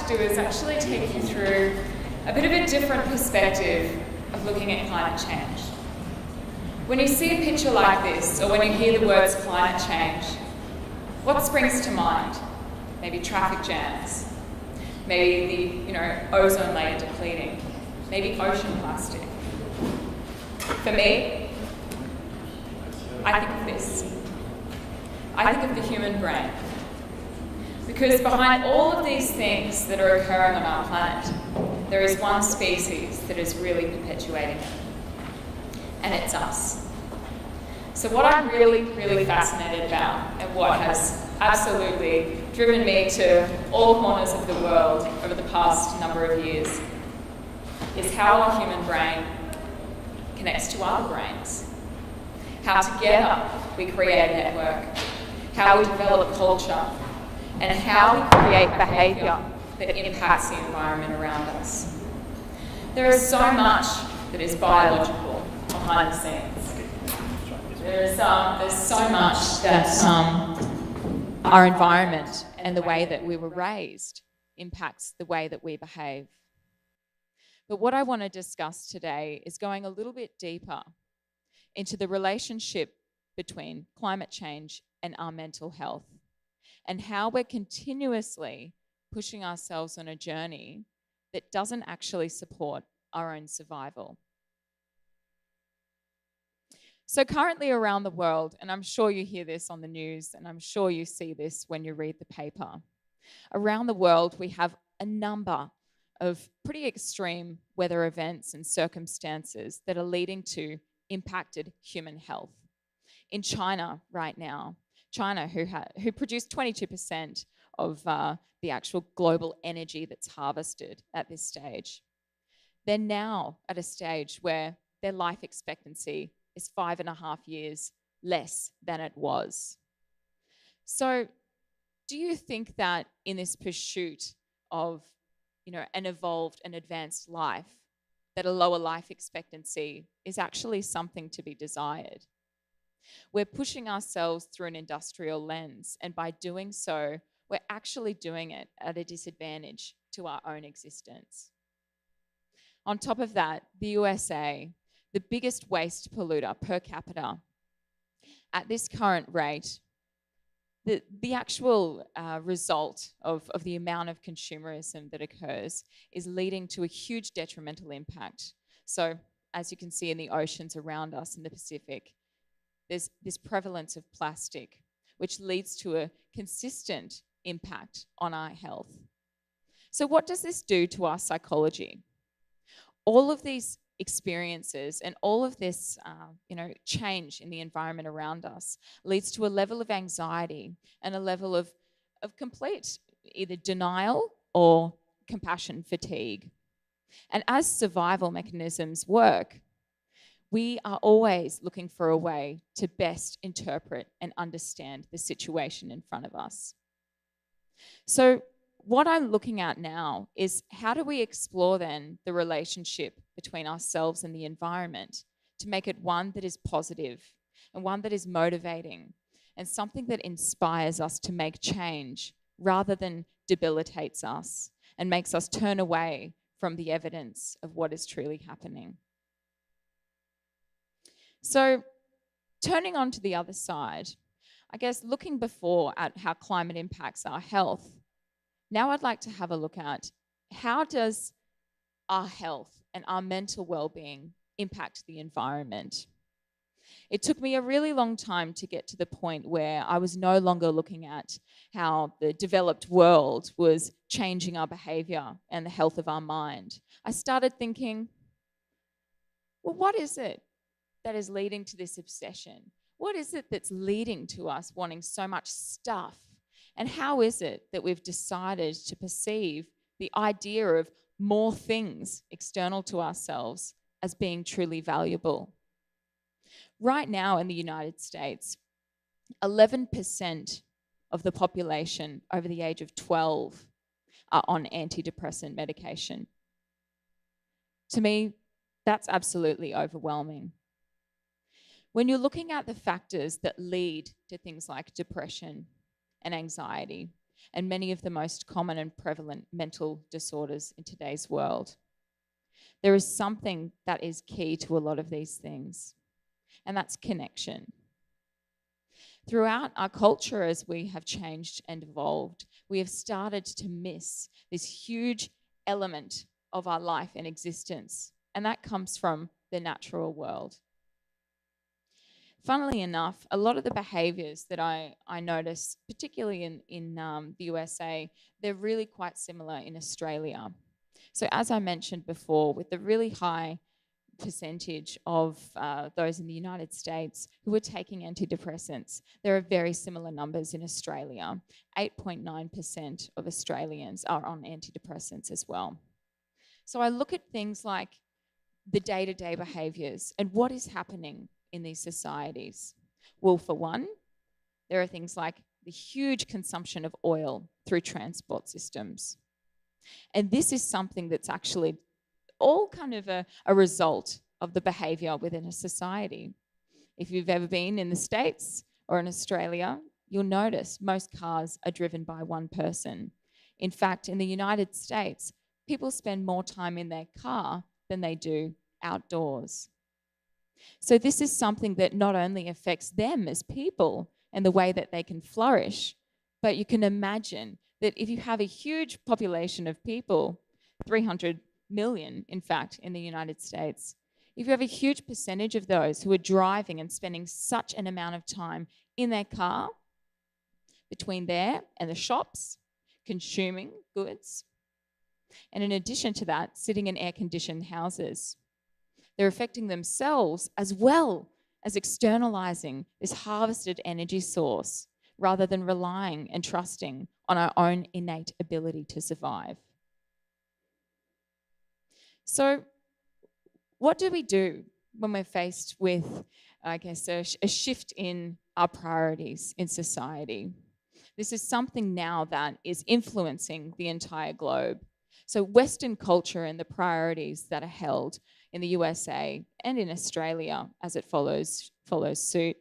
to do is actually take you through a bit of a different perspective of looking at climate change. When you see a picture like this, or when you hear the words climate change, what springs to mind? Maybe traffic jams, maybe the ozone layer depleting, maybe ocean plastic. For me, I think of this. I think of the human brain. Because behind all of these things that are occurring on our planet, there is one species that is really perpetuating it. And it's us. So what I'm really, really fascinated about, and what has absolutely driven me to all corners of the world over the past number of years, is how our human brain connects to other brains. How together we create a network, how we develop culture, and how we create behaviour that impacts the environment around us. There is so much that is biological behind the scenes. There's so much that our environment and the way that we were raised impacts the way that we behave. But what I want to discuss today is going a little bit deeper into the relationship between climate change and our mental health, and how we're continuously pushing ourselves on a journey that doesn't actually support our own survival. So currently around the world, and I'm sure you hear this on the news, and I'm sure you see this when you read the paper, around the world we have a number of pretty extreme weather events and circumstances that are leading to impacted human health. In China right now, China, who produced 22% of the actual global energy that's harvested at this stage, they're now at a stage where their life expectancy is 5.5 years less than it was. So do you think that in this pursuit of an evolved and advanced life, that a lower life expectancy is actually something to be desired? We're pushing ourselves through an industrial lens, and by doing so, we're actually doing it at a disadvantage to our own existence. On top of that, the USA, the biggest waste polluter per capita, at this current rate, the actual result of the amount of consumerism that occurs is leading to a huge detrimental impact. So, as you can see in the oceans around us in the Pacific, there's this prevalence of plastic, which leads to a consistent impact on our health. So what does this do to our psychology? All of these experiences and all of this change in the environment around us leads to a level of anxiety and a level of complete either denial or compassion fatigue. And as survival mechanisms work, we are always looking for a way to best interpret and understand the situation in front of us. So what I'm looking at now is how do we explore then the relationship between ourselves and the environment to make it one that is positive and one that is motivating and something that inspires us to make change rather than debilitates us and makes us turn away from the evidence of what is truly happening. So turning on to the other side, I guess looking before at how climate impacts our health, now I'd like to have a look at how does our health and our mental well-being impact the environment. It took me a really long time to get to the point where I was no longer looking at how the developed world was changing our behavior and the health of our mind. I started thinking, well, what is it that is leading to this obsession? What is it that's leading to us wanting so much stuff? And how is it that we've decided to perceive the idea of more things external to ourselves as being truly valuable? Right now in the United States, 11% of the population over the age of 12 are on antidepressant medication. To me, that's absolutely overwhelming. When you're looking at the factors that lead to things like depression and anxiety, and many of the most common and prevalent mental disorders in today's world. There is something that is key to a lot of these things, and that's connection. Throughout our culture, as we have changed and evolved, we have started to miss this huge element of our life and existence, and that comes from the natural world. Funnily enough, a lot of the behaviors that I notice, particularly in the USA, they're really quite similar in Australia. So as I mentioned before, with the really high percentage of those in the United States who are taking antidepressants, there are very similar numbers in Australia. 8.9% of Australians are on antidepressants as well. So I look at things like the day-to-day behaviors and what is happening in these societies. Well, for one, there are things like the huge consumption of oil through transport systems. And this is something that's actually all kind of a result of the behavior within a society. If you've ever been in the States or in Australia, you'll notice most cars are driven by one person. In fact, in the United States, people spend more time in their car than they do outdoors. So this is something that not only affects them as people and the way that they can flourish, but you can imagine that if you have a huge population of people, 300 million, in fact, in the United States, if you have a huge percentage of those who are driving and spending such an amount of time in their car, between there and the shops, consuming goods, and in addition to that, sitting in air-conditioned houses, they're affecting themselves as well as externalizing this harvested energy source rather than relying and trusting on our own innate ability to survive. So what do we do when we're faced with, I guess, a shift in our priorities in society? This is something now that is influencing the entire globe. So Western culture and the priorities that are held in the USA and in Australia as it follows suit,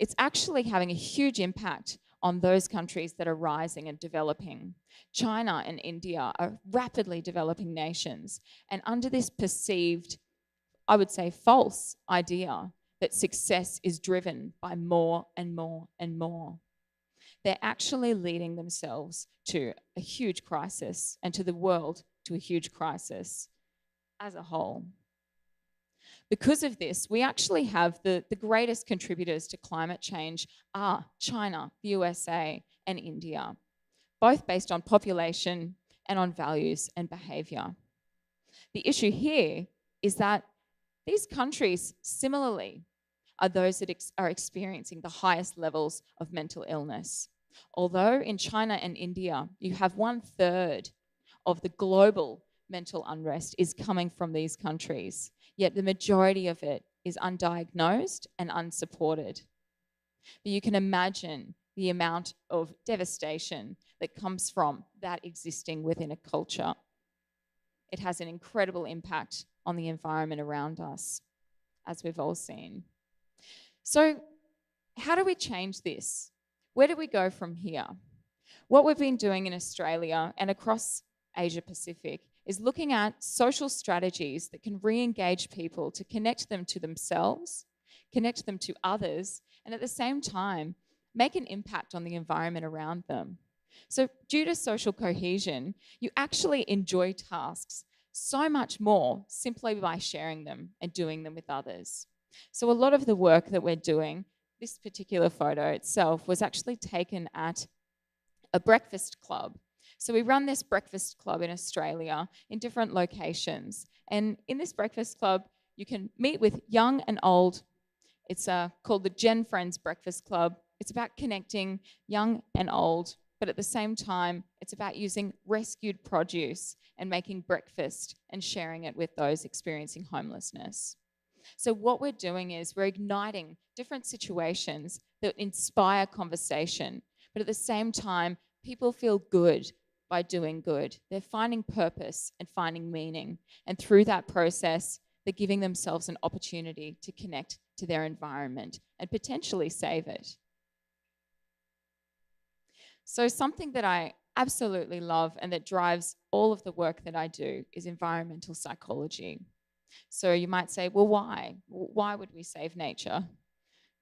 it's actually having a huge impact on those countries that are rising and developing. China and India are rapidly developing nations, and under this perceived, I would say, false idea that success is driven by more and more and more, they're actually leading themselves to a huge crisis and to the world to a huge crisis as a whole. Because of this, we actually have the greatest contributors to climate change are China, the USA, and India, both based on population and on values and behavior. The issue here is that these countries similarly are those that are experiencing the highest levels of mental illness. Although in China and India, you have 1/3 of the global mental unrest is coming from these countries, yet the majority of it is undiagnosed and unsupported. But you can imagine the amount of devastation that comes from that existing within a culture. It has an incredible impact on the environment around us, as we've all seen. So how do we change this? Where do we go from here? What we've been doing in Australia and across Asia Pacific is looking at social strategies that can re-engage people to connect them to themselves, connect them to others, and at the same time, make an impact on the environment around them. So due to social cohesion, you actually enjoy tasks so much more simply by sharing them and doing them with others. So a lot of the work that we're doing, this particular photo itself was actually taken at a breakfast club. So we run this breakfast club in Australia in different locations. And in this breakfast club, you can meet with young and old. It's called the Gen Friends Breakfast Club. It's about connecting young and old, but at the same time, it's about using rescued produce and making breakfast and sharing it with those experiencing homelessness. So what we're doing is we're igniting different situations that inspire conversation, but at the same time, people feel good by doing good. They're finding purpose and finding meaning. And through that process, they're giving themselves an opportunity to connect to their environment and potentially save it. So something that I absolutely love and that drives all of the work that I do is environmental psychology. So you might say, well, why? Why would we save nature?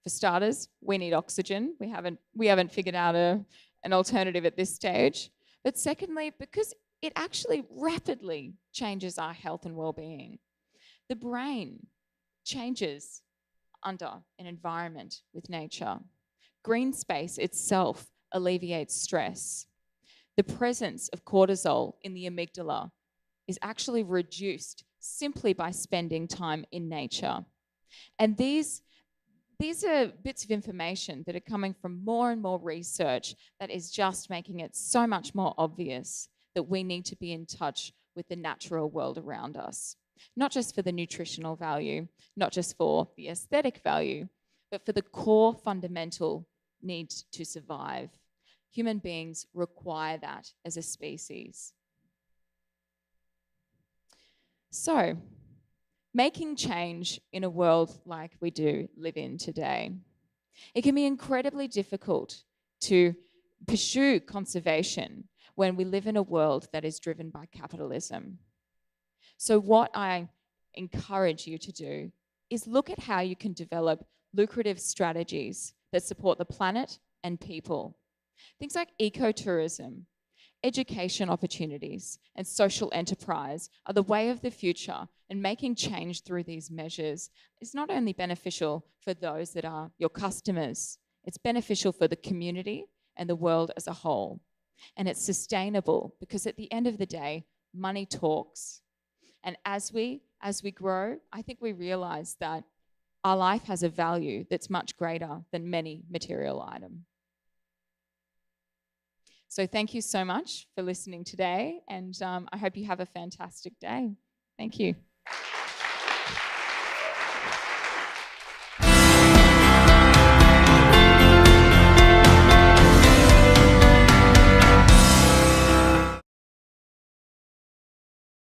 For starters, we need oxygen. We haven't figured out an alternative at this stage. But secondly, because it actually rapidly changes our health and well-being. The brain changes under an environment with nature. Green space itself alleviates stress. The presence of cortisol in the amygdala is actually reduced simply by spending time in nature. And these are bits of information that are coming from more and more research that is just making it so much more obvious that we need to be in touch with the natural world around us. Not just for the nutritional value, not just for the aesthetic value, but for the core fundamental need to survive. Human beings require that as a species. So, making change in a world like we do live in today. It can be incredibly difficult to pursue conservation when we live in a world that is driven by capitalism. So what I encourage you to do is look at how you can develop lucrative strategies that support the planet and people. Things like ecotourism, education opportunities, and social enterprise are the way of the future, and making change through these measures is not only beneficial for those that are your customers, it's beneficial for the community and the world as a whole. And it's sustainable because at the end of the day, money talks. And as we grow, I think we realize that our life has a value that's much greater than many material items. So thank you so much for listening today, and I hope you have a fantastic day. Thank you.